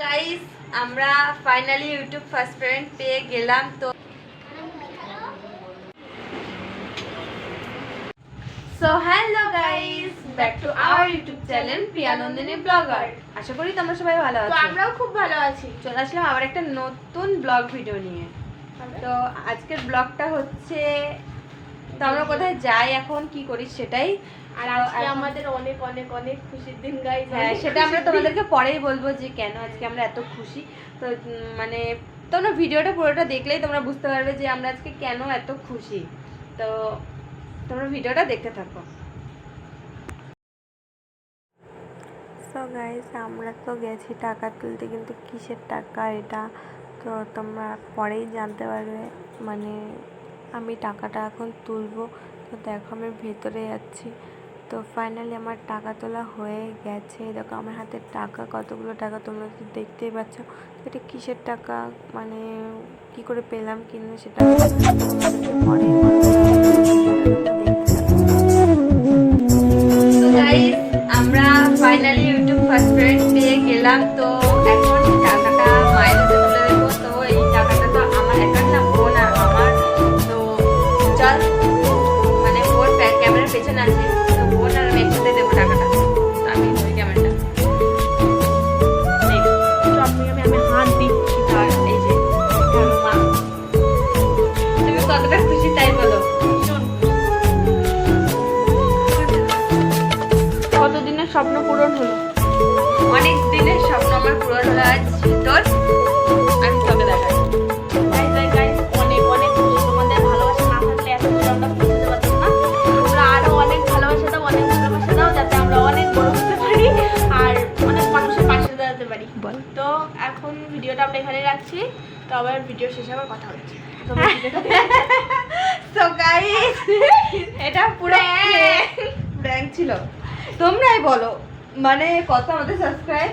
Guys, আমরা finally YouTube first friend পেয়ে গেলাম। তো hello guys, back to our YouTube channel Priya Nandini blogger. আশা করি তোমরা সবাই ভালো আছো। তো আমরাও খুব ভালো আছি। চলে আসলাম আবার একটা নতুন ব্লগ ভিডিও নিয়ে। তো আজকের ব্লগটা হচ্ছে তো আমরা কোথায় যাই, এখন কি করি সেটাই। আর আজকে আমাদের অনেক অনেক অনেক খুশির দিন গাইস। হ্যাঁ, সেটা আমরা তোমাদেরকে পরেই বলবো যে কেন আজকে আমরা এত খুশি। তো মানে তোমরা ভিডিওটা পুরোটা দেখলেই তোমরা বুঝতে পারবে যে আমরা আজকে কেন এত খুশি। তো তোমরা ভিডিওটা দেখতে থাকো। সো গাইস, আমরা তো গেছি টাকা তুলতে, কিন্তু কিসের টাকা এটা তো তোমরা পরেই জানতে পারবে। মানে আমি টাকাটা এখন তুলবো। তো দেখো আমি ভেতরে যাচ্ছি। তো ফাইনালি আমার টাকা তোলা হয়ে গেছে। দেখো আমার হাতে টাকা, কতগুলো টাকা তোমরা তো দেখতেই পাচ্ছ। এটা কিসের টাকা, মানে কি করে পেলাম কিনা সেটা পরে আমরা ফাইনালি ইউটিউব ফার্স্ট ফ্রেন্ড পেয়ে গেলাম। তো এখন টাকাটা মায়ের হাতে তুলে দেবো। তো এই টাকাটা তো আমার একার না, বোন আর আমার। তো চল, মানে বোন ক্যামেরার পেছনে আছে, তো বোন আর আমি একসাথে দেবো টাকাটা। তো আমি ওই ক্যামেরাটা আমি হাত দিচ্ছি। এই যে মা, তুমি কতটা খুশি তাই বলো। কতদিনের স্বপ্ন পূরণ হলো? অনেক দিনের স্বপ্ন আমার পূরণ হলো আজ। তোর? আমি তোকে দেখাই। অনেক অনেক খুশি। তোমাদের ভালোবাসা না থাকলে এত দূর আমরা পৌঁছতে পারতাম না। আমরা আরো অনেক ভালোবাসা দাও, অনেক ভালোবাসা দাও, যাতে আমরা অনেক বড় হতে পারি আর অনেক মানুষের পাশে দাঁড়াতে পারি। বল। তো এখন ভিডিওটা আমরা এখানে রাখছি। তো আবার ভিডিও শেষে আবার কথা হচ্ছে। সো গাইস, এটা পুরো প্র্যাঙ্ক ছিল। তোমরাই বলো মানে কত আমাদের সাবস্ক্রাইব।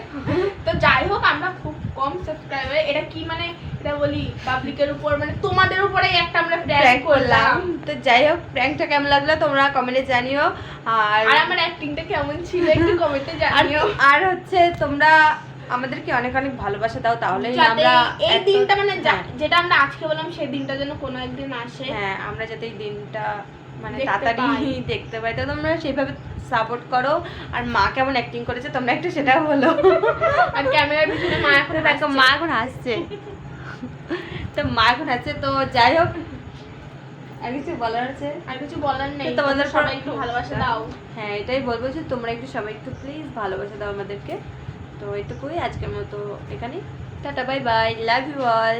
তো যাই হোক, আমরা খুব কম সাবস্ক্রাইবার। এটা কি মানে এটা বলি পাবলিকের উপর, মানে তোমাদের উপরেই একটা আমরা প্র্যাঙ্ক করলাম। তো যাই হোক, প্র্যাঙ্কটা কেমন লাগলো তোমরা কমেন্টে জানিও। আর আমার অ্যাক্টিংটা কেমন ছিল একটু কমেন্টে জানিও। আর হচ্ছে তোমরা আমাদেরকে অনেক অনেক ভালোবাসা দাও, তাহলে আমরা এই দিনটা মানে যেটা আমরা আজকে বললাম সেই দিনটা যেন কোনো একদিন আসে। হ্যাঁ, আমরা যাতে এই দিনটা মানে দেখতে তাড়াতাড়ি দেখতে পাই। তো তোমরা সেইভাবে সাপোর্ট করো। আর মা কেমন অ্যাক্টিং করেছে তোমরা একটু সেটাও বলো। আর ক্যামেরার পিছনে মা এখন দেখো, মা এখন হাসছে। তো মা এখন হাসছে। তো যাই হোক, আর কিছু বলার আছে? আর কিছু বলার নেই। তোমাদের সবাই একটু ভালোবাসা দাও। হ্যাঁ, এটাই বলবো যে তোমরা একটু সবাই একটু প্লিজ ভালোবাসা দাও আমাদেরকে। তো এইটুকুই আজকের মতো এখানে। Tata, bye bye, love you all.